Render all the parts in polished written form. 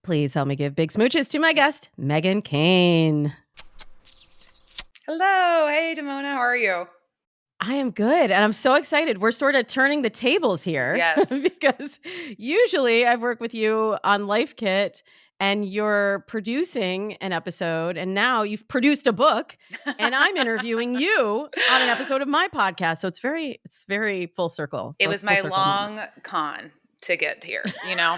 Please help me give big smooches to my guest, Meghan Kane. Hello. Hey, Damona. How are you? I am good, and I'm so excited. We're sort of turning the tables here Yes. because usually I've worked with you on Life Kit and you're producing an episode, and now you've produced a book, and I'm interviewing you on an episode of my podcast. So it's very full circle, It full was full my circle moment. long con to get here, you know?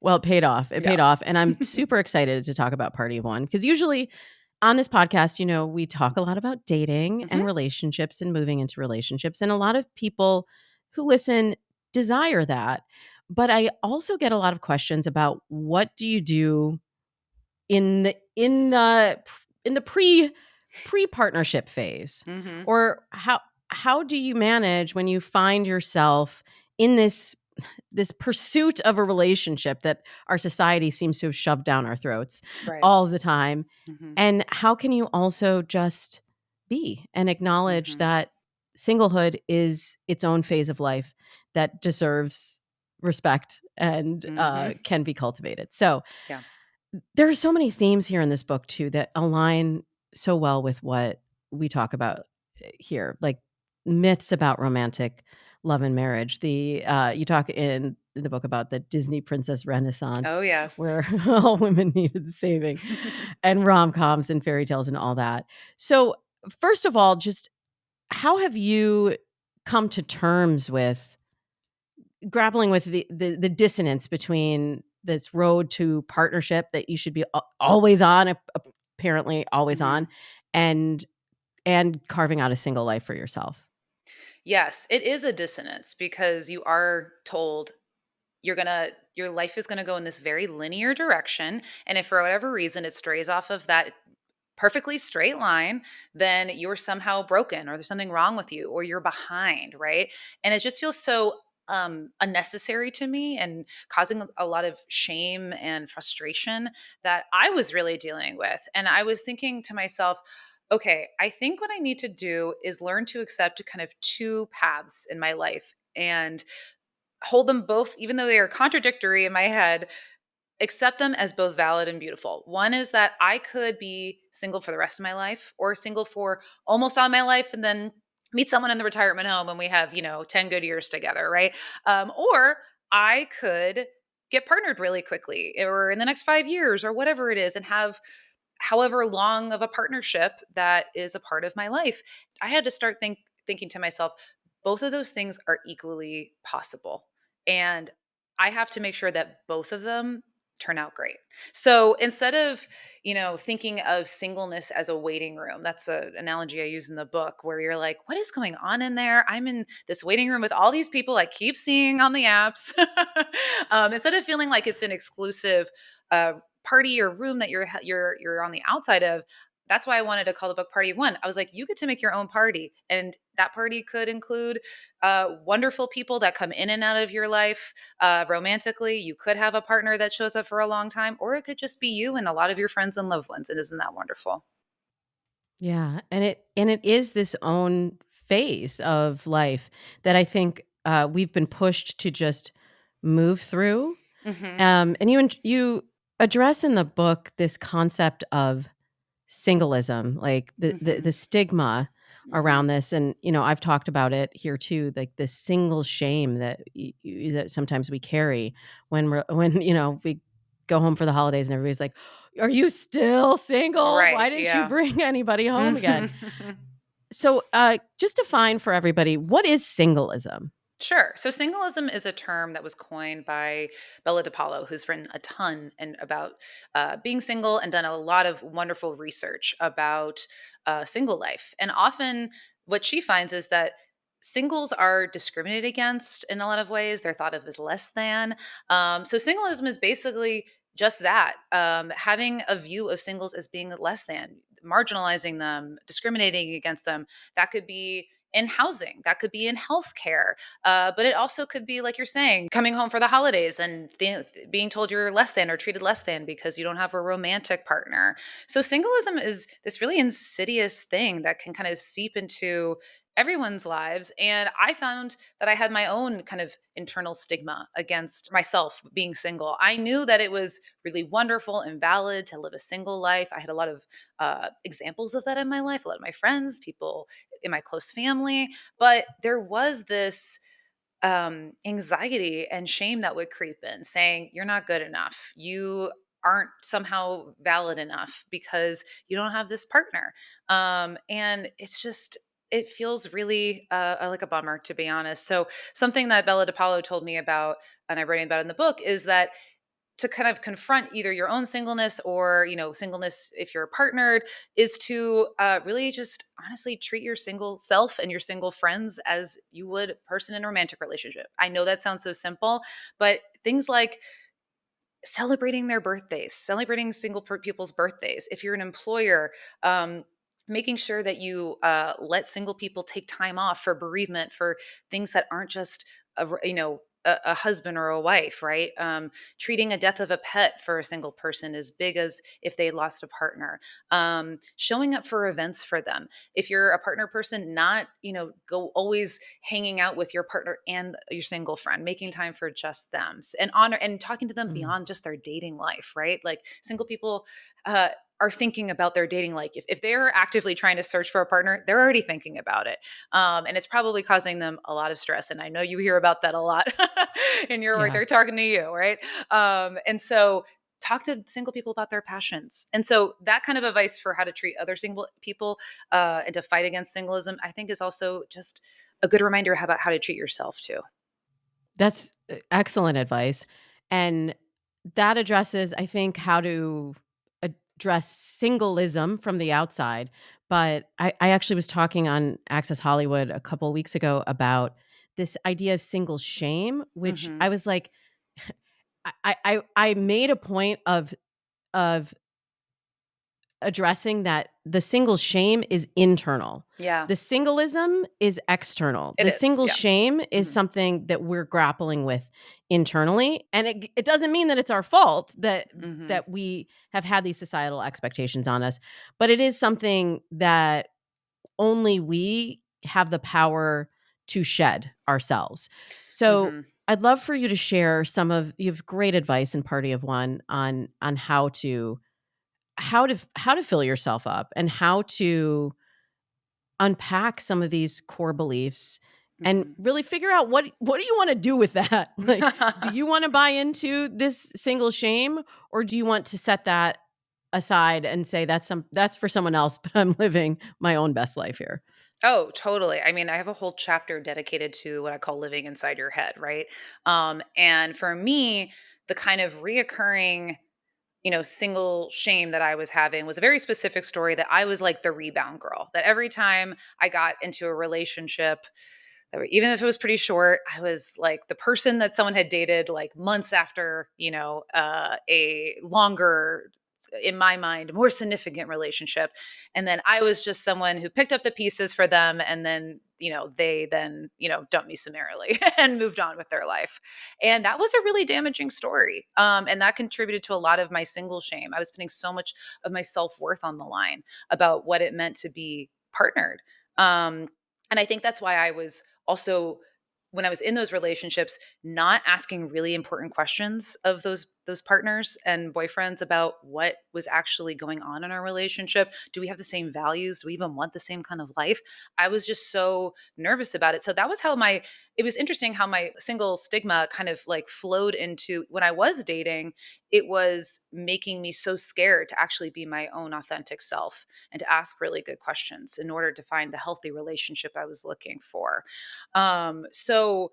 Well, it paid off. It Yeah. paid off. And I'm super excited to talk about Party of One because usually on this podcast, we talk a lot about dating hmm and relationships and moving into relationships. And a lot of people who listen desire that. But I also get a lot of questions about what do you do in the pre-partnership phase, hmm or how do you manage when you find yourself in this pursuit of a relationship that our society seems to have shoved down our throats Right. all the time? hmm And how can you also just be and acknowledge hmm that singlehood is its own phase of life that deserves respect and hmm can be cultivated? So Yeah. there are so many themes here in this book too that align so well with what we talk about here, like myths about romantic love and marriage. The you talk in the book about the Disney princess Oh, renaissance yes. where all women needed saving, and rom-coms and fairy tales and all that. So first of all, just how have you come to terms with grappling with the dissonance between this road to partnership that you should be always on, apparently always hmm on, and carving out a single life for yourself? Yes, it is a dissonance because you are told your life is gonna go in this very linear direction. And if for whatever reason it strays off of that perfectly straight line, then you're somehow broken or there's something wrong with you or you're behind, right? And it just feels so unnecessary to me and causing a lot of shame and frustration that I was really dealing with. And I was thinking to myself, okay, I think what I need to do is learn to accept kind of two paths in my life and hold them both, even though they are contradictory in my head, accept them as both valid and beautiful. One is that I could be single for the rest of my life or single for almost all my life and then meet someone in the retirement home and we have, 10 good years together, right? Or I could get partnered really quickly or in the next 5 years or whatever it is and have however long of a partnership that is a part of my life. I had to start thinking to myself, both of those things are equally possible. And I have to make sure that both of them turn out great. So instead of, thinking of singleness as a waiting room, that's an analogy I use in the book where you're like, what is going on in there? I'm in this waiting room with all these people I keep seeing on the apps. Instead of feeling like it's an exclusive party or room that you're on the outside of. That's why I wanted to call the book Party One. I was like, you get to make your own party, and that party could include wonderful people that come in and out of your life romantically. You could have a partner that shows up for a long time, or it could just be you and a lot of your friends and loved ones. And isn't that wonderful? Yeah, and it is this own phase of life that I think we've been pushed to just move through. hmm And you address in the book this concept of singleism, like hmm the stigma hmm around this. And I've talked about it here too, like this single shame that that sometimes we carry when we go home for the holidays and everybody's like, are you still single? Right. Why didn't you Yeah. bring anybody home again? Mhm. So just define for everybody, what is singleism? Sure. So singleism is a term that was coined by Bella DePaulo, who's written a ton and about being single and done a lot of wonderful research about single life. And often, what she finds is that singles are discriminated against in a lot of ways. They're thought of as less than. So singleism is basically just that, having a view of singles as being less than, marginalizing them, discriminating against them. That could be in housing, that could be in healthcare, but it also could be, like you're saying, coming home for the holidays and being told you're less than or treated less than because you don't have a romantic partner. So, singleism is this really insidious thing that can kind of seep into everyone's lives. And I found that I had my own kind of internal stigma against myself being single. I knew that it was really wonderful and valid to live a single life. I had a lot of examples of that in my life, a lot of my friends, people in my close family. But there was this anxiety and shame that would creep in, saying, "You're not good enough. You aren't somehow valid enough because you don't have this partner." And it's just, it feels really like a bummer, to be honest. So, something that Bella DePaulo told me about, and I'm writing about in the book, is that to kind of confront either your own singleness or, singleness if you're partnered, is to really just honestly treat your single self and your single friends as you would a person in a romantic relationship. I know that sounds so simple, but things like celebrating their birthdays, celebrating people's birthdays. If you're an employer, making sure that you let single people take time off for bereavement, for things that aren't just a husband or a wife, right? Treating a death of a pet for a single person as big as if they lost a partner. Showing up for events for them. If you're a partner person, not go always hanging out with your partner and your single friend, making time for just them, and honor and talking to them Mm. beyond just their dating life, right? Like, single people uh, are thinking about their dating life. If they're actively trying to search for a partner, they're already thinking about it. And it's probably causing them a lot of stress. And I know you hear about that a lot in your work. Yeah. They're talking to you, right? And so talk to single people about their passions. And so that kind of advice for how to treat other single people and to fight against singleism, I think, is also just a good reminder about how to treat yourself too. That's excellent advice. And that addresses, I think, how to address singleism from the outside. But I actually was talking on Access Hollywood a couple weeks ago about this idea of single shame, which Hmm. I was like, I made a point of addressing that the single shame is internal. Yeah, The singleism is external. it The is. single Yeah. shame is Hmm. something that we're grappling with internally, and it doesn't mean that it's our fault Hmm. that we have had these societal expectations on us, but it is something that only we have the power to shed ourselves. So, Hmm. I'd love for you to share you have great advice in Party of One on how to fill yourself up and how to unpack some of these core beliefs and Hmm. really figure out what do you want to do with that? Like, do you want to buy into this single shame, or do you want to set that aside and say that's for someone else, but I'm living my own best life here? Oh, totally. I mean, I have a whole chapter dedicated to what I call living inside your head, right? And for me, the kind of reoccurring, single shame that I was having was a very specific story, that I was like the rebound girl. That every time I got into a relationship, even if it was pretty short, I was like the person that someone had dated like months after, a longer, in my mind, more significant relationship. And then I was just someone who picked up the pieces for them. And then, they then, dumped me summarily and moved on with their life. And that was a really damaging story. And that contributed to a lot of my single shame. I was putting so much of my self worth on the line about what it meant to be partnered. Um, and I think that's why I was also, when I was in those relationships, not asking really important questions of those partners and boyfriends about what was actually going on in our relationship. Do we have the same values? Do we even want the same kind of life? I was just so nervous about it. So that was how it was interesting how my single stigma kind of like flowed into when I was dating. It was making me so scared to actually be my own authentic self and to ask really good questions in order to find the healthy relationship I was looking for. So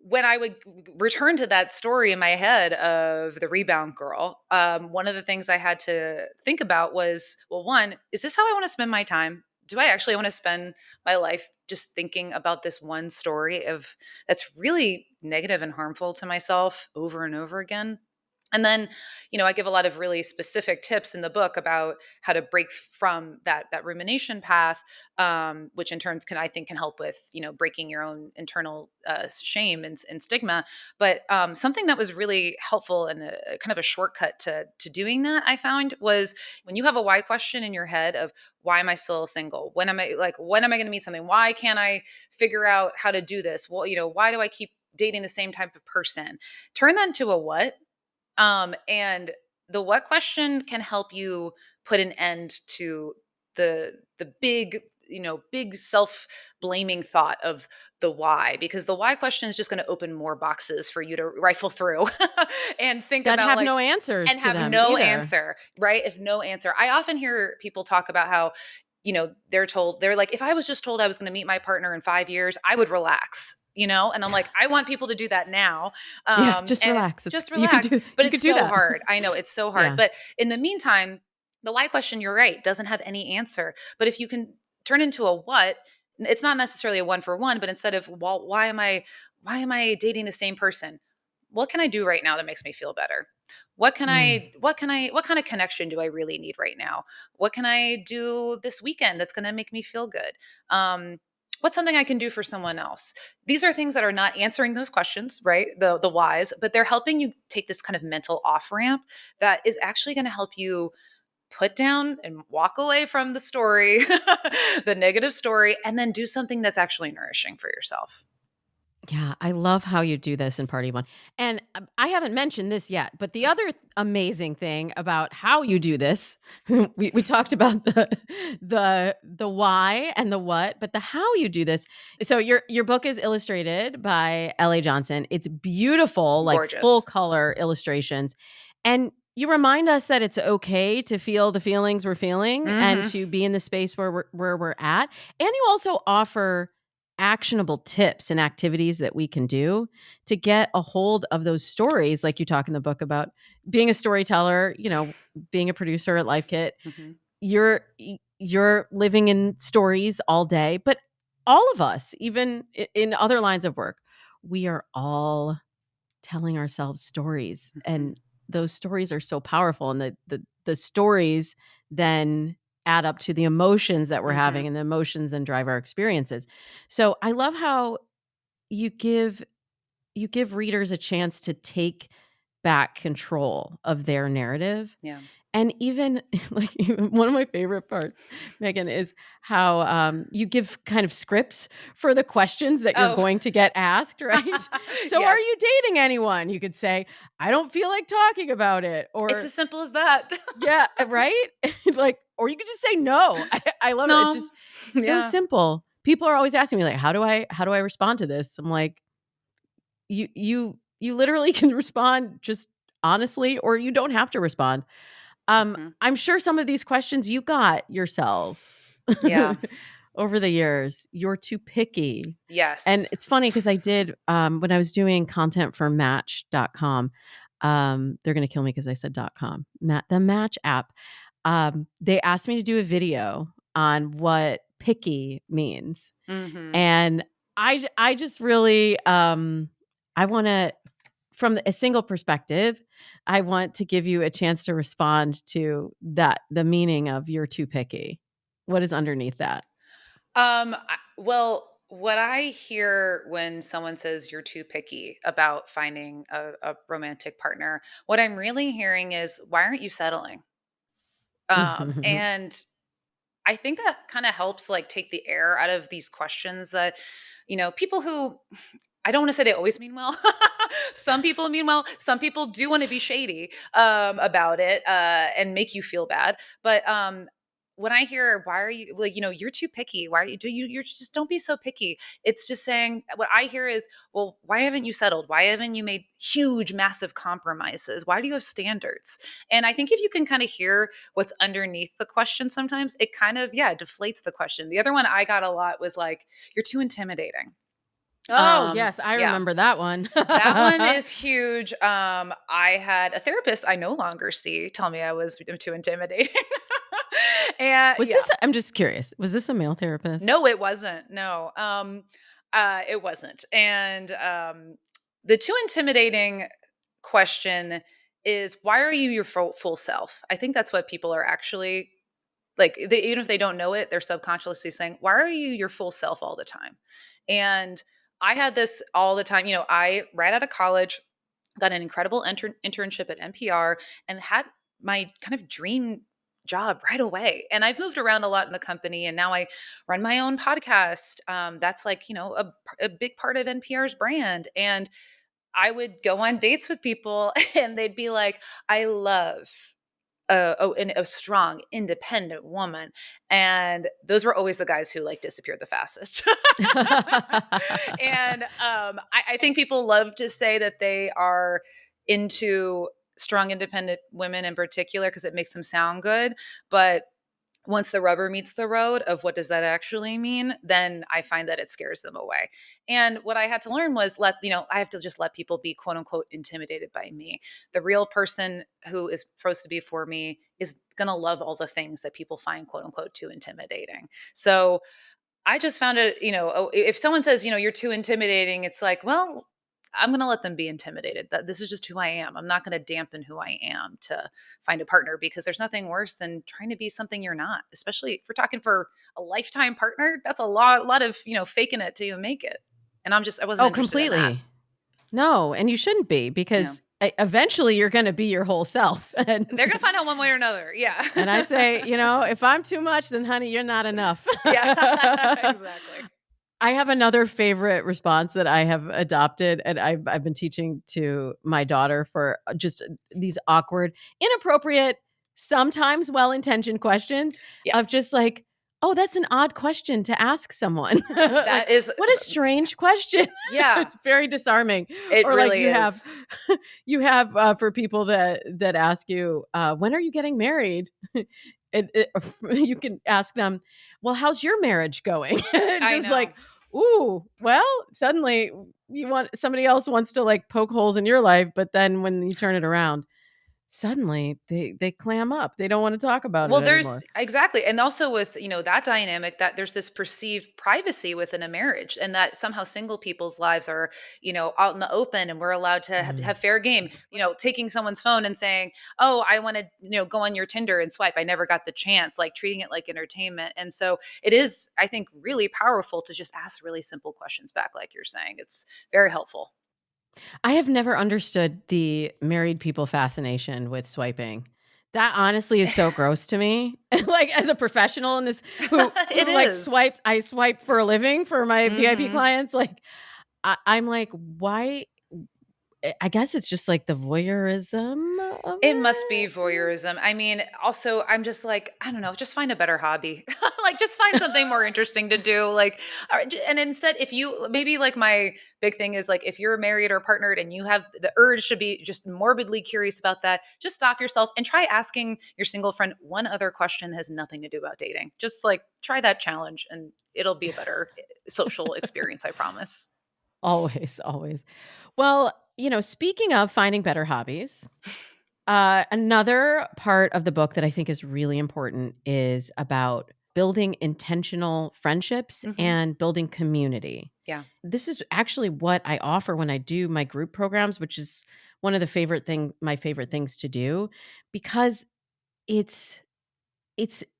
when I would return to that story in my head of the rebound girl, one of the things I had to think about was, well, one, is this how I want to spend my time? Do I actually want to spend my life just thinking about this one story of that's really negative and harmful to myself over and over again? And then, I give a lot of really specific tips in the book about how to break from that rumination path, which in turns I think can help with breaking your own internal shame and stigma. But something that was really helpful and a kind of a shortcut to doing that, I found, was when you have a why question in your head of why am I still single? When am I going to meet something? Why can't I figure out how to do this? Well, why do I keep dating the same type of person? Turn that into a what. And the what question can help you put an end to the big self-blaming thought of the why, because the why question is just going to open more boxes for you to rifle through and think That about, have like, no answers and to have them no either. answer, right? If no answer. I often hear people talk about how, they're like, if I was just told I was going to meet my partner in 5 years, I would relax, and I'm like, I want people to do that now. Yeah, just And relax. just You could relax. do But you it's could do so that. hard. I know it's so hard. Yeah. But in the meantime, the why question, you're right, doesn't have any answer. But if you can turn into a what, it's not necessarily a one for one, but instead of, well, why am I dating the same person? What can I do right now that makes me feel better? Mm. What kind of connection do I really need right now? What can I do this weekend that's going to make me feel good? Um, what's something I can do for someone else? These are things that are not answering those questions, right? The whys, but they're helping you take this kind of mental off ramp that is actually going to help you put down and walk away from the story, the negative story, and then do something that's actually nourishing for yourself. Yeah, I love how you do this in Party One. And I haven't mentioned this yet, but the other amazing thing about how you do this, we talked about the why and the what, but the how you do this. So your book is illustrated by L.A. Johnson. It's beautiful, like full Gorgeous. color illustrations. And you remind us that it's okay to feel the feelings we're feeling and Hmm. to be in the space where we're at. And you also offer actionable tips and activities that we can do to get a hold of those stories, like you talk in the book about being a storyteller, being a producer at Life Kit. Hmm. You're living in stories all day, but all of us, even in other lines of work, we are all telling ourselves stories, Hmm. and those stories are so powerful, and the stories then add up to the emotions that we're Hmm. having, and the emotions then drive our experiences. So I love how you give readers a chance to take back control of their narrative. Yeah. And even like even one of my favorite parts, Megan, is how you give kind of scripts for the questions that you're Oh. going to get asked, right? So, are Yes. you dating anyone? You could say, I don't feel like talking about it. It's Or, as simple as that. yeah, right? Like, or you could just say no. I love it. It's No. just so Yeah. simple. People are always asking me, like, how do I respond to this? I'm like, you literally can respond just honestly, or you don't have to respond. Hmm. I'm sure some of these questions you got yourself Yeah. over the years. You're too picky. And Yes. it's funny because I did when I was doing content for match.com. They're gonna kill me because I said .com. The Match app. They asked me to do a video on what picky means. Hmm. And I just really I want to, from a single perspective, I want to give you a chance to respond to that, the meaning of "you're too picky." What is underneath that? Well, what I hear when someone says you're too picky about finding a romantic partner, what I'm really hearing is, why aren't you settling? And I think that kind of helps, like, take the air out of these questions that, people who, I don't want to say they always mean well. Some people mean well. Some people do want to be shady about it and make you feel bad. But when I hear, why are you, like, you're too picky. Why are you're just, don't be so picky. It's just saying, what I hear is, well, why haven't you settled? Why haven't you made huge, massive compromises? Why do you have standards? And I think if you can kind of hear what's underneath the question, sometimes it kind of, yeah, deflates the question. The other one I got a lot was like, you're too intimidating. Oh, yes, I Yeah. remember that one. That one is huge. I had a therapist I no longer see tell me I was too intimidating. And Was yeah. this I'm just curious, was this a male therapist? No, it wasn't. No. It wasn't. And the too intimidating question is, why are you your full self? I think that's what people are actually like, even if they don't know it, they're subconsciously saying, why are you your full self all the time? And I had this all the time. I, right out of college, got an incredible internship at NPR and had my kind of dream job right away. And I've moved around a lot in the company, and now I run my own podcast. That's like, a big part of NPR's brand. And I would go on dates with people and they'd be like, I love a strong, independent woman. And those were always the guys who like disappeared the fastest. And I think people love to say that they are into strong, independent women in particular because it makes them sound good. But once the rubber meets the road of what does that actually mean, then I find that it scares them away. And what I had to learn was I have to just let people be quote unquote intimidated by me. The real person who is supposed to be for me is going to love all the things that people find quote unquote too intimidating. So I just found it, if someone says, you're too intimidating, it's like, well, I'm going to let them be intimidated. That this is just who I am. I'm not going to dampen who I am to find a partner, because there's nothing worse than trying to be something you're not, especially if we're talking for a lifetime partner. That's a lot of, faking it till you make it. And I wasn't Oh, interested in that. completely. No, and you shouldn't be, Yeah. because eventually you're going to be your whole self. They're going to find out one way or another. Yeah. And I say, if I'm too much, then honey, you're not enough. Yeah, exactly. I have another favorite response that I have adopted, and I've been teaching to my daughter for just these awkward, inappropriate, sometimes well-intentioned questions Yeah. of just like, "Oh, that's an odd question to ask someone." Like, That is, "What a strange question." yeah, It's very disarming. it Or like really is. you have for people that ask you, "When are you getting married?" it you can ask them, "Well, how's your marriage going?" I Just know. like, ooh, well, suddenly somebody else wants to like poke holes in your life, but then when you turn it around, suddenly they clam up. They don't want to talk about it Well, there's anymore. exactly. And also with, that dynamic, that there's this perceived privacy within a marriage, and that somehow single people's lives are, out in the open, and we're allowed to Mm. have fair game, taking someone's phone and saying, "Oh, I want to, go on your Tinder and swipe. I never got the chance," like treating it like entertainment. And so it is, I think, really powerful to just ask really simple questions back, like you're saying. It's very helpful. I have never understood the married people fascination with swiping. That honestly is so gross to me. Like, as a professional in this, It who like is. swipes I swipe for a living for my VIP Mhm. clients, like I'm like, why? I guess it's just like the voyeurism of It must be it. voyeurism. I mean, also, I'm just like, I don't know, just find a better hobby. Like, just find something more interesting to do. Like, and instead, if you maybe like my big thing is like, if you're married or partnered and you have the urge to be just morbidly curious about that, just stop yourself and try asking your single friend one other question that has nothing to do about dating. Just like try that challenge, and it'll be a better social experience, I promise. Always, always. Well, speaking of finding better hobbies, another part of the book that I think is really important is about building intentional friendships Hmm. and building community. Yeah. This is actually what I offer when I do my group programs, which is one of my favorite things to do, because it's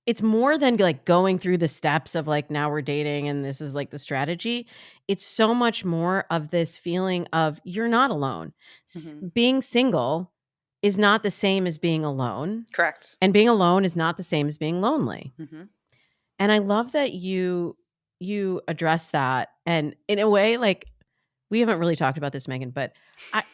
it's more than, like, going through the steps of, like, now we're dating and this is, like, the strategy. It's so much more of this feeling of you're not alone. Hmm. Being single is not the same as being alone, Correct. and being alone is not the same as being lonely. Hmm. And I love that you address that, and in a way, like, we haven't really talked about this, Megan, but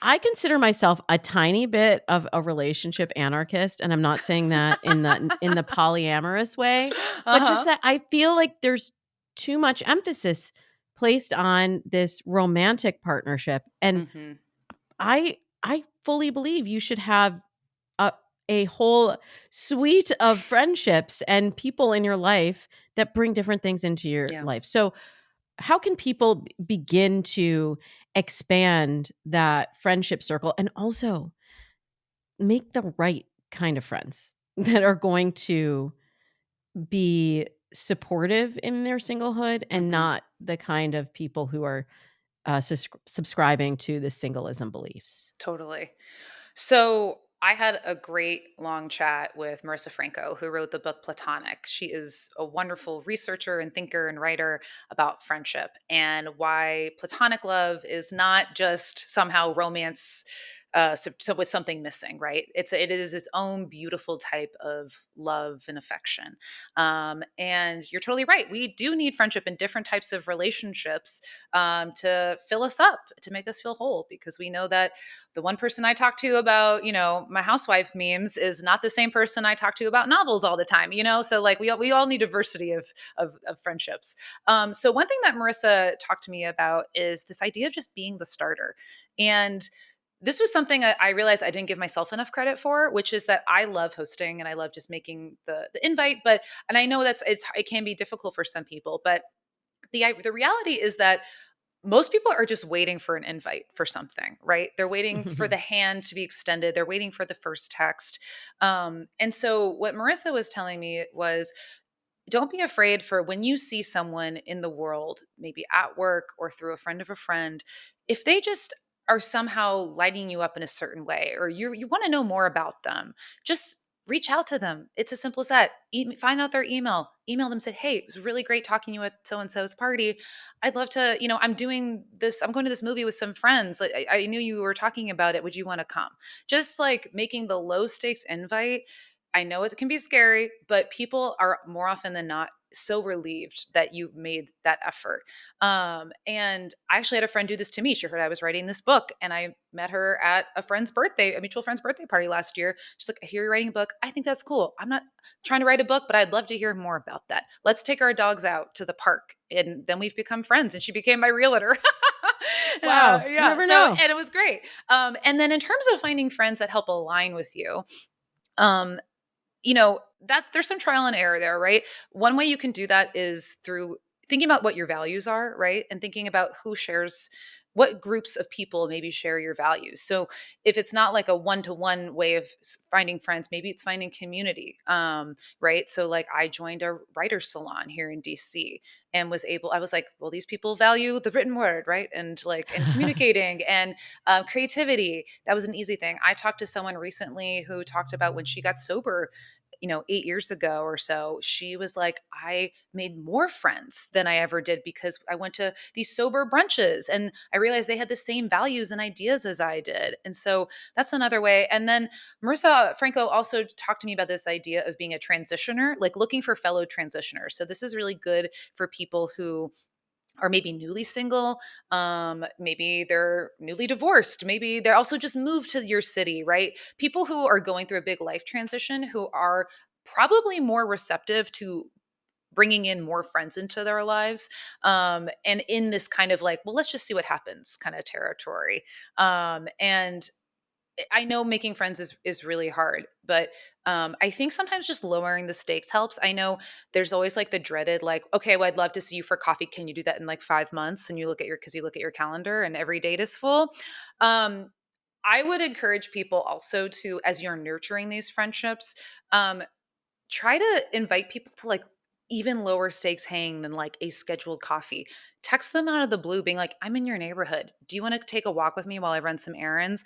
I consider myself a tiny bit of a relationship anarchist, and I'm not saying that in the polyamorous way, but just Uh-huh. that I feel like there's too much emphasis placed on this romantic partnership, and Hmm. I fully believe you should have a a whole suite of friendships and people in your life that bring different things into your Yeah. life. So how can people begin to expand that friendship circle and also make the right kind of friends that are going to be supportive in their singlehood and Hmm. not the kind of people who are subscribing to the singleism beliefs? Totally. So I had a great long chat with Marissa Franco, who wrote the book Platonic. She is a wonderful researcher and thinker and writer about friendship and why platonic love is not just somehow romance so with something missing, right? It is its own beautiful type of love and affection. And you're totally right. We do need friendship in different types of relationships to fill us up, to make us feel whole, because we know that the one person I talk to about, my housewife memes is not the same person I talk to about novels all the time, So like we all need diversity of friendships. So one thing that Marissa talked to me about is this idea of just being the starter. And this was something I realized I didn't give myself enough credit for, which is that I love hosting and I love just making the invite. And I know it can be difficult for some people, but the reality is that most people are just waiting for an invite for something, right? They're waiting for the hand to be extended. They're waiting for the first text. And so what Marissa was telling me was, don't be afraid for when you see someone in the world, maybe at work or through a friend of a friend, if they just are somehow lighting you up in a certain way, or you want to know more about them, just reach out to them. It's as simple as that. Find out their email them, say, hey, it was really great talking to you at so and so's party. I'd love to, I'm doing this, I'm going to this movie with some friends. Like, I knew you were talking about it. Would you want to come? Just like making the low stakes invite. I know it can be scary, but people are more often than not so relieved that you've made that effort. And I actually had a friend do this to me. She heard I was writing this book, and I met her at a mutual friend's birthday party last year. She's like, I hear you're writing a book. I think that's cool. I'm not trying to write a book, but I'd love to hear more about that. Let's take our dogs out to the park. And then we've become friends, and she became my realtor. Wow, you Yeah. never know. And it was great. And then in terms of finding friends that help align with you, um, that there's some trial and error there, right? One way you can do that is through thinking about what your values are, right? And thinking about what groups of people maybe share your values. So if it's not like a one-to-one way of finding friends, maybe it's finding community, right? So like I joined a writer's salon here in DC and I was like, well, these people value the written word, right? And communicating and creativity. That was an easy thing. I talked to someone recently who talked about when she got sober, 8 years ago or so. She was like, I made more friends than I ever did because I went to these sober brunches and I realized they had the same values and ideas as I did. And so that's another way. And then Marissa Franco also talked to me about this idea of being a transitioner, like looking for fellow transitioners. So this is really good for people who are maybe newly single, maybe they're newly divorced, maybe they're also just moved to your city, right? People who are going through a big life transition, who are probably more receptive to bringing in more friends into their lives, and in this kind of like, well, let's just see what happens kind of territory. And I know making friends is really hard, but I think sometimes just lowering the stakes helps. I know there's always like the dreaded, like, okay, well, I'd love to see you for coffee. Can you do that in like 5 months? And you look at your calendar and every date is full. Um, I would encourage people also to, as you're nurturing these friendships, um, try to invite people to like even lower stakes hang than like a scheduled coffee. Text them out of the blue being like, I'm in your neighborhood. Do you want to take a walk with me while I run some errands?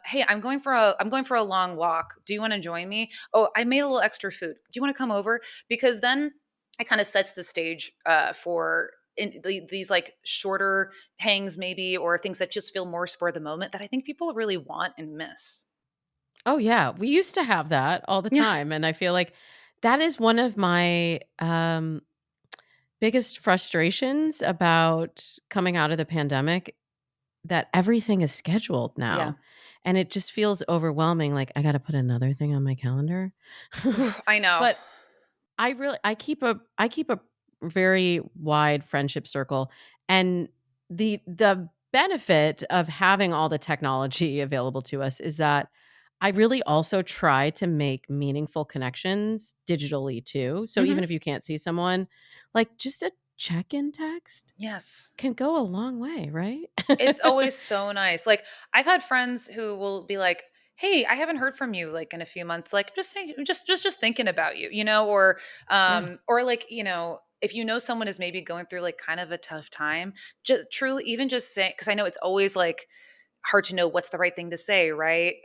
Hey, I'm going for a long walk. Do you want to join me? Oh, I made a little extra food. Do you want to come over? Because then it kind of sets the stage for these like shorter hangs maybe, or things that just feel more spur of the moment that I think people really want and miss. Oh, yeah, we used to have that all the Yeah. time, and I feel like that is one of my, biggest frustrations about coming out of the pandemic, that everything is scheduled Yeah. now, and it just feels overwhelming, like, I gotta put another thing on my calendar. Oof, I know. But I keep a very wide friendship circle, and the benefit of having all the technology available to us is that I really also try to make meaningful connections digitally too. So Mhm. even if you can't see someone, like just a check-in text Yes. can go a long way, right? It's always so nice. Like, I've had friends who will be like, "Hey, I haven't heard from you like in a few months. Like, just thinking about you, Yeah. or like, if you know someone is maybe going through like kind of a tough time, just truly even just saying, because I know it's always like hard to know what's the right thing to say, right?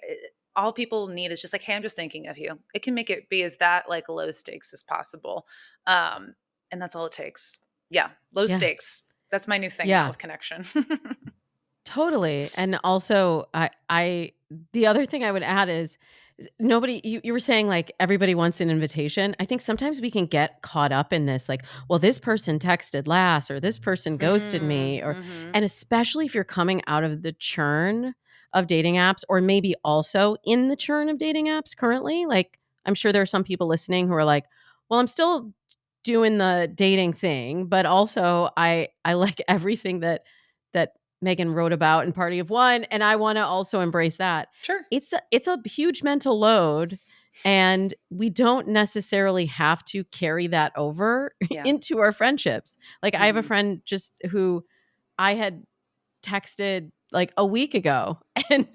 all people need is just like, hey, I'm just thinking of you. It can make it be as that like low stakes as possible. Um, and that's all it takes. Yeah. Low Yeah. stakes. That's my new thing now Yeah. with connection. Totally. And also I the other thing I would add is nobody you were saying like everybody wants an invitation. I think sometimes we can get caught up in this like, well, this person texted last or this person ghosted me or Mm-hmm. and especially if you're coming out of the churn of dating apps or maybe also in the churn of dating apps currently, like I'm sure there are some people listening who are like, well, I'm still doing the dating thing, but also I like everything that Megan wrote about in Party of One, and I wanna also embrace that. Sure. It's a huge mental load, and we don't necessarily have to carry that over Yeah. into our friendships. Like, I have a Mm-hmm. friend just who I had texted, like, a week ago, and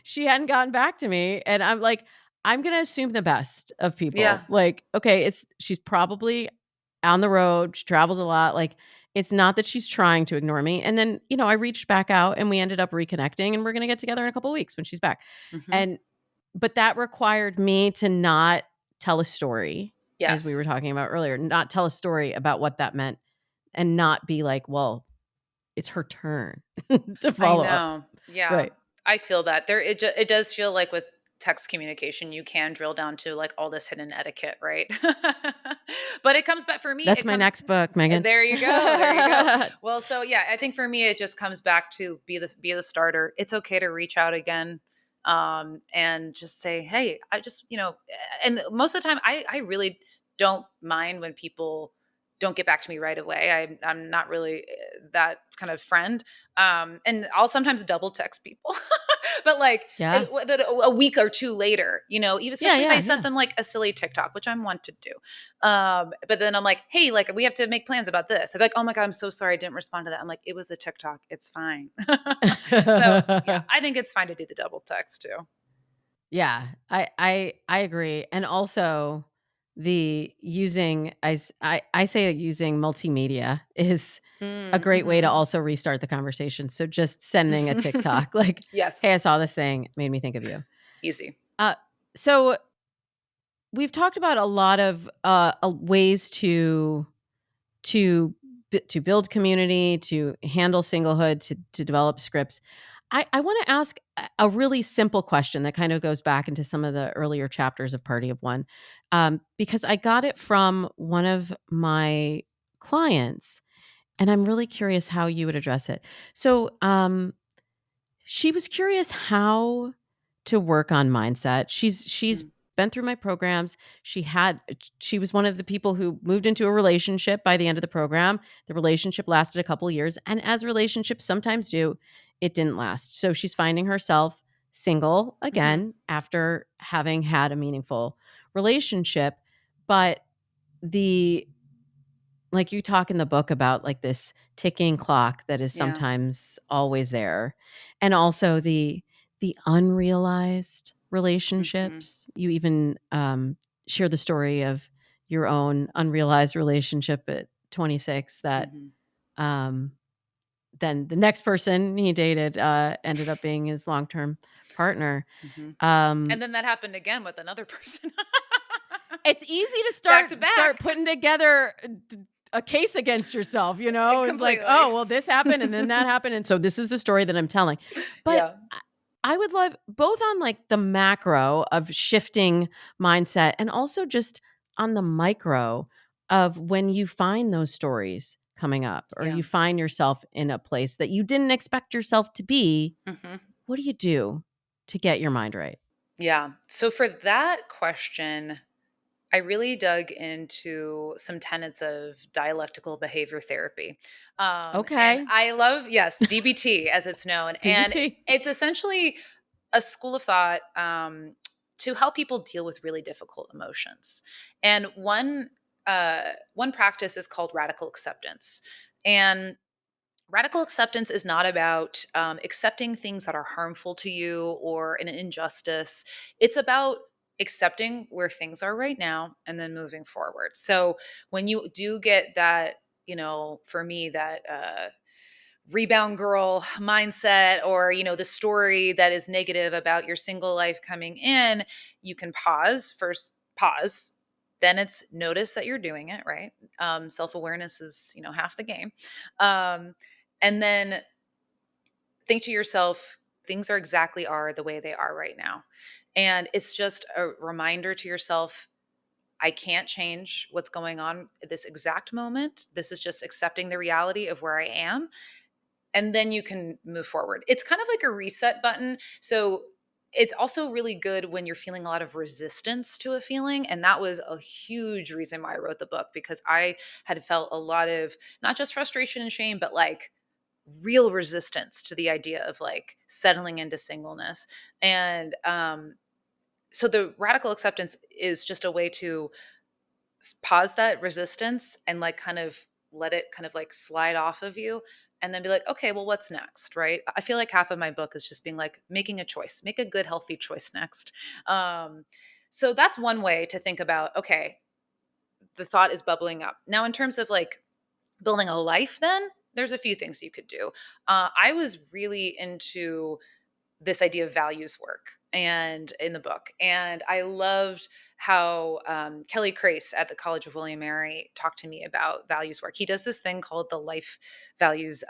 she hadn't gotten back to me, and I'm like, I'm gonna assume the best of Yeah. people. Like, okay, she's probably on the road, she travels a lot, like, it's not that she's trying to ignore me, and then, I reached back out, and we ended up reconnecting, and we're gonna get together in a couple of weeks when she's back, Mm-hmm. and but that required me to not tell a story, as we Yes. were talking about earlier, not tell a story about what that meant, and not be like, "Well, it's her turn to I follow up." know. Yeah. Right. I feel that. It does feel like with text communication, you can drill down to like all this hidden etiquette, right? But it comes back for me, That's it my comes next book, Megan. there you go. There you go. Well, so yeah, I think for me it just comes back to be the starter. It's okay to reach out again. And just say, hey, I just, and most of the time I really don't mind when people don't get back to me right away. I'm not really that kind of friend. And I'll sometimes double text people, but like Yeah. a week or two later, even Yeah, especially if I yeah, sent yeah. them like a silly TikTok, which I'm one to do. But then I'm like, hey, like we have to make plans about this. They're like, oh my God, I'm so sorry I didn't respond to that. I'm like, it was a TikTok. It's fine. So yeah, I think it's fine to do the double text too. Yeah, I agree, and also the using I say that using multimedia is a great way to Mm-hmm. also restart the conversation, so just sending a TikTok like, Yes, "Hey, I saw this thing, made me think of you." easy. Uh, so we've talked about a lot of, ways to to build community, to handle singlehood, to develop scripts. I want to ask a really simple question that kind of goes back into some of the earlier chapters of Party of One, because I got it from one of my clients, and I'm really curious how you would address it. So, she was curious how to work on mindset. She's Mm. been through my programs. She was one of the people who moved into a relationship by the end of the program. The relationship lasted a couple years, and as relationships sometimes do, it didn't last. So she's finding herself single Mhm. again after having had a meaningful relationship, but the like you talk in the book about like this ticking clock that is Yeah. sometimes always there. And also the unrealized Mhm. relationships. You even share the story of your own unrealized relationship at 26 that Mhm. um then the next person he dated ended up being his long-term partner. Mhm. Um And then that happened again with another person. It's easy to Back to start back. putting together a case against yourself, you know? It's like, Completely. "Oh, well, this happened and then that happened, and so this is the story that I'm telling." But Yeah. I would love both on, like, the macro of shifting mindset and also just on the micro of when you find those stories coming up or Yeah. you find yourself in a place that you didn't expect yourself to be, Mhm. what do you do to get your mind right? Yeah. So for that question, I really dug into some tenets of dialectical behavior therapy. And Okay. I love, yes, DBT as it's known. And DBT. it's essentially a school of thought to help people deal with really difficult emotions. And one practice is called radical acceptance. And radical acceptance is not about accepting things that are harmful to you or an injustice. It's about accepting where things are right now and then moving forward. So when you do get that, for me, that rebound girl mindset, or the story that is negative about your single life coming in, you can pause. Then it's notice that you're doing it, right? Self-awareness is half the game. And then think to yourself, things are the way they are right now. And it's just a reminder to yourself, I can't change what's going on at this exact moment. This is just accepting the reality of where I am. And then you can move forward. It's kind of like a reset button. So it's also really good when you're feeling a lot of resistance to a feeling. And that was a huge reason why I wrote the book, because I had felt a lot of not just frustration and shame, but like real resistance to the idea of like settling into singleness. And so the radical acceptance is just a way to pause that resistance and like kind of let it kind of like slide off of you, and then be like, okay, well, what's next? Right. I feel like half of my book is just being like making a choice, make a good, healthy choice next. Um, so that's one way to think about, okay, the thought is bubbling up. Now, in terms of like building a life, then there's a few things you could do. I was really into this idea of values work and in the book, and I loved how Kelly Crace at the College of William Mary talked to me about values work. He does this thing called the life values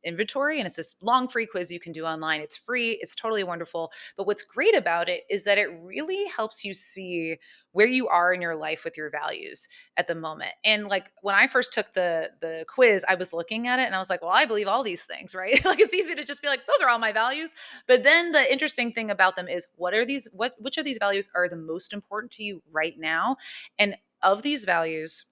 inventory, and it's this long free quiz you can do online. It's free, it's totally wonderful, but what's great about it is that it really helps you see where you are in your life with your values at the moment. And like when I first took the quiz, I was looking at it and I was like, well, I believe all these things, right? Like it's easy to just be like, those are all my values. But then the interesting thing about them is, which of these values are the most important to you right now? And of these values,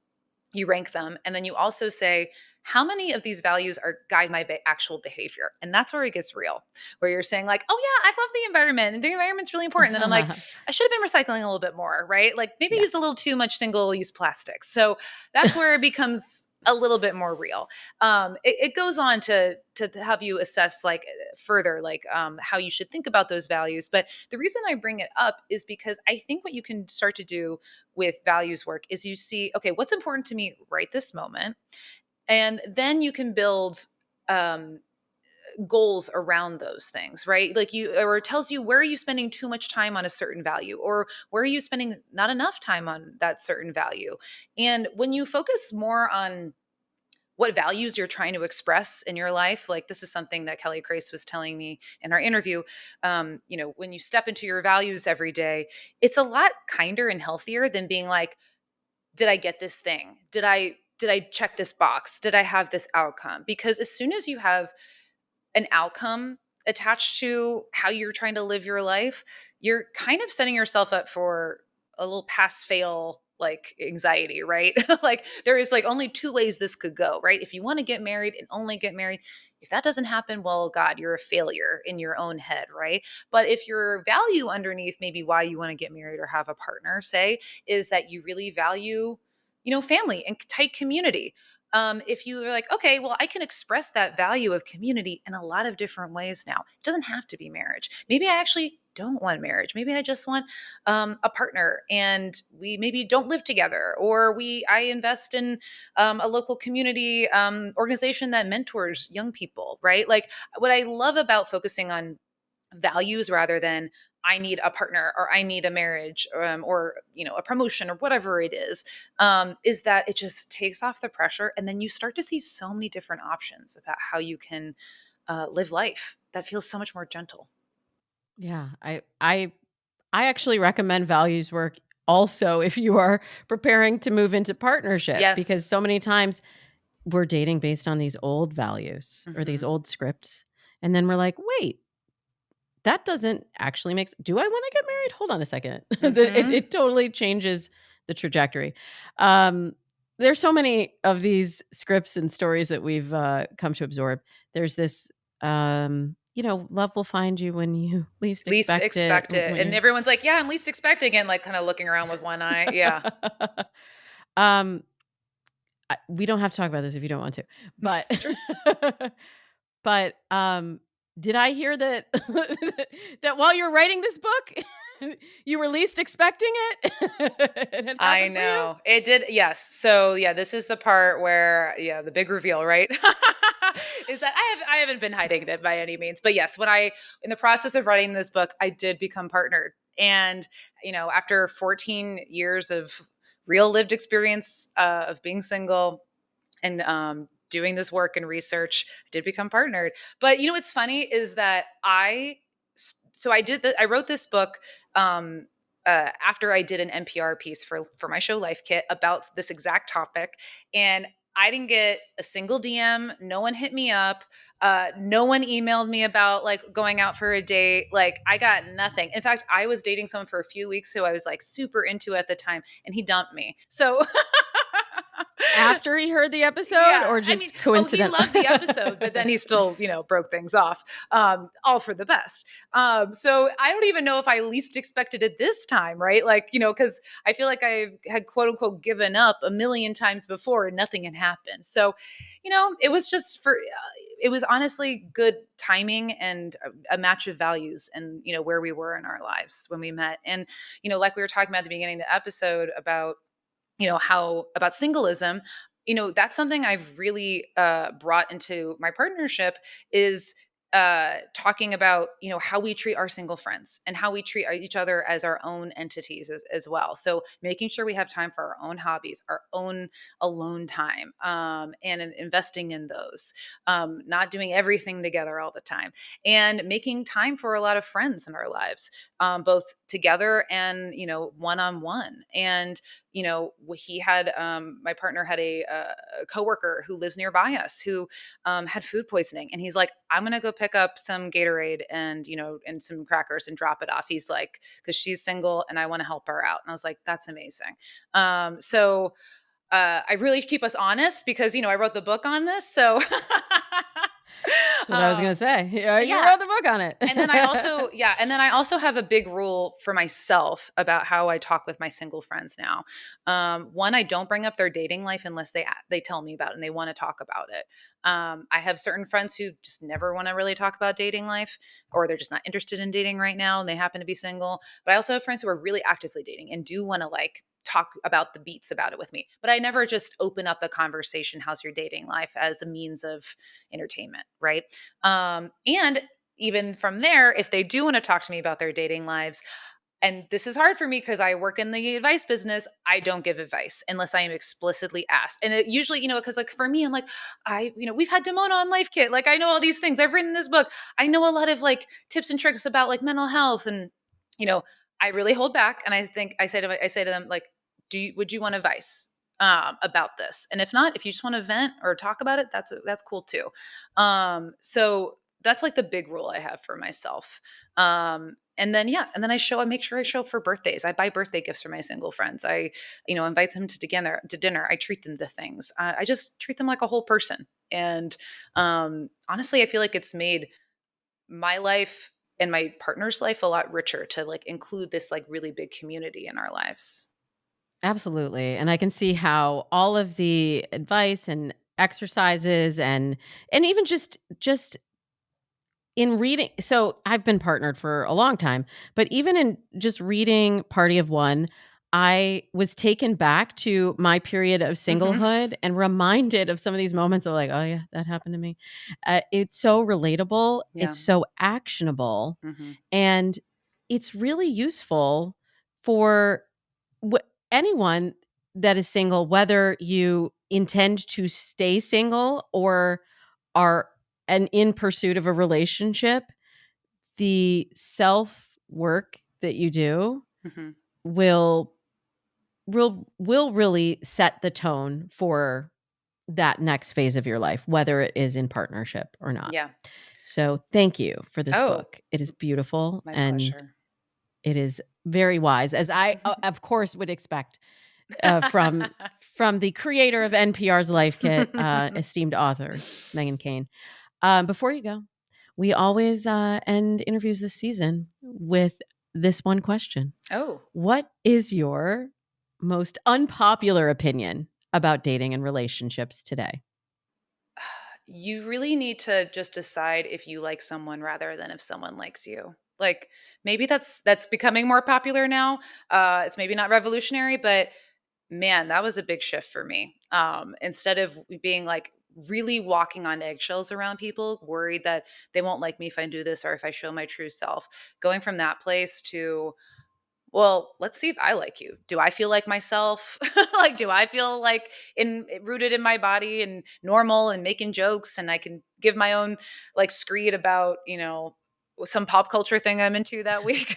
you rank them, and then you also say, how many of these values are guide my actual behavior? And that's where it gets real, where you're saying like, oh yeah, I love the environment and the environment's really important. Then I'm like, I should have been recycling a little bit more, right? Like maybe I Yeah. used a little too much single use plastics. So that's where it becomes a little bit more real. It goes on to have you assess like further, like how you should think about those values. But the reason I bring it up is because I think what you can start to do with values work is you see, okay, what's important to me right this moment, and then you can build um, goals around those things, right? Like or it tells you, where are you spending too much time on a certain value, or where are you spending not enough time on that certain value. And when you focus more on what values you're trying to express in your life, like this is something that Kelly Grace was telling me in our interview. When you step into your values every day, it's a lot kinder and healthier than being like, did I get this thing? Did I check this box? Did I have this outcome? Because as soon as you have an outcome attached to how you're trying to live your life, you're kind of setting yourself up for a little pass fail like anxiety, right? Like there is like only two ways this could go, right? If you want to get married and only get married, if that doesn't happen, well, God, you're a failure in your own head, right? But if your value underneath maybe why you want to get married or have a partner, say, is that you really value, family and tight community, if you are like, okay, well, I can express that value of community in a lot of different ways now. It doesn't have to be marriage. Maybe I actually don't want marriage. Maybe I just want a partner, and we maybe don't live together, or I invest in a local community organization that mentors young people, right? Like what I love about focusing on values rather than I need a partner or I need a marriage, or a promotion or whatever it is that it just takes off the pressure, and then you start to see so many different options about how you can live life that feels so much more gentle. Yeah, I actually recommend values work also if you are preparing to move into partnership, because Yes. so many times we're dating based on these old values or these Hmm. old scripts, and then we're like, "Wait, that doesn't actually make do I wanna get married? Hold on a second." Hmm. It totally changes the trajectory. Um, there's so many of these scripts and stories that we've, come to absorb. There's this, love will find you when you least Least expect it, expect it. when And you're everyone's like, yeah, I'm least expecting it, like kind of looking around with one eye. Yeah. Um, we don't have to talk about this if you don't want to, but Sure. but, did I hear that that while you're writing this book, you were least expecting it? It had I happened for you? know. It did. Yes. So, yeah, this is the part where, yeah, the big reveal, right? is that I haven't been hiding it by any means. But yes, in the process of writing this book, I did become partnered. And, after 14 years of real lived experience of being single and doing this work and research, I did become partnered. But what's funny is that I wrote this book um, after I did an NPR piece for my show Life Kit about this exact topic, and I didn't get a single DM. No one hit me up. No one emailed me about like going out for a date. Like I got nothing. In fact, I was dating someone for a few weeks who I was like super into at the time, and he dumped me. So After he heard the episode yeah, or I mean, just oh, he coincident? loved the episode, but then he still, broke things off, all for the best. So I don't even know if I least expected it this time, right? Like, because I feel like I had quote unquote given up a million times before and nothing had happened. So, it was just it was honestly good timing and a match of values and, where we were in our lives when we met. And, like we were talking about at the beginning of the episode about how about singleism, that's something I've really brought into my partnership is talking about how we treat our single friends and how we treat each other as our own entities as well. So making sure we have time for our own hobbies, our own alone time, and investing in those, not doing everything together all the time, and making time for a lot of friends in our lives, both together and one on one. And he had my partner had a coworker who lives nearby us who had food poisoning, and he's like, I'm gonna go pick up some Gatorade and and some crackers and drop it off. He's like, because she's single and I want to help her out. And I was like, that's amazing. So I really keep us honest because I wrote the book on this. So That's what I was gonna say. Yeah, you yeah, wrote the book on it. and then I also have a big rule for myself about how I talk with my single friends now. One, I don't bring up their dating life unless they tell me about it and they want to talk about it. I have certain friends who just never want to really talk about dating life, or they're just not interested in dating right now, and they happen to be single. But I also have friends who are really actively dating and do want to like talk about the beats about it with me. But I never just open up the conversation, how's your dating life, as a means of entertainment, right? And even from there, if they do want to talk to me about their dating lives, and this is hard for me because I work in the advice business, I don't give advice unless I am explicitly asked. And it usually, because like for me, I'm like, we've had Demona on Life Kit. Like I know all these things. I've written this book. I know a lot of like tips and tricks about like mental health. And, you know, I really hold back. And I say to them, like, would you want advice about this? And if not, if you just want to vent or talk about it, that's cool too. So that's like the big rule I have for myself. And then I make sure I show up for birthdays. I buy birthday gifts for my single friends. I invite them to dinner. I treat them to things. I just treat them like a whole person. And honestly, I feel like it's made my life and my partner's life a lot richer to like include this like really big community in our lives. Absolutely, and I can see how all of the advice and exercises and even just in reading, so I've been partnered for a long time, but even in just reading Party of One, I was taken back to my period of Hmm. singlehood and reminded of some of these moments of like, "Oh, yeah, that happened to me." It's so relatable, Yeah. it's so actionable, Hmm. and it's really useful for anyone that is single, whether you intend to stay single or are in pursuit of a relationship. The self work that you do Hmm. will will really set the tone for that next phase of your life, whether it is in partnership or not. Yeah. So, thank you for this Oh, book. It is beautiful my and pleasure. it is very wise, as I, of course, would expect from the creator of NPR's Life Kit, esteemed author Meghan Kane. Before you go, we always end interviews this season with this one question: Oh. what is your most unpopular opinion about dating and relationships today? You really need to just decide if you like someone rather than if someone likes you. Like maybe that's becoming more popular now. It's maybe not revolutionary, but man, that was a big shift for me. Instead of being like really walking on eggshells around people, worried that they won't like me if I do this or if I show my true self. Going from that place to, well, let's see if I like you. Do I feel like myself? Like, do I feel like rooted in my body and normal and making jokes and I can give my own like screed about, some pop culture thing I'm into that week.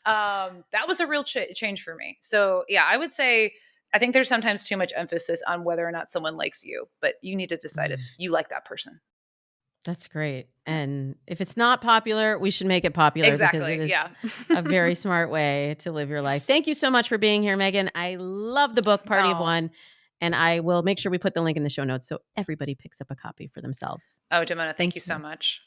That was a real change for me. So yeah, I would say I think there's sometimes too much emphasis on whether or not someone likes you, but you need to decide Mm. if you like that person. That's great. Yeah. And if it's not popular, we should make it popular because it Exactly. is Yeah. a very smart way to live your life. Thank you so much for being here, Megan. I love the book Party of Oh. One, and I will make sure we put the link in the show notes so everybody picks up a copy for themselves. Oh, Demona, thank Thank you so you. much.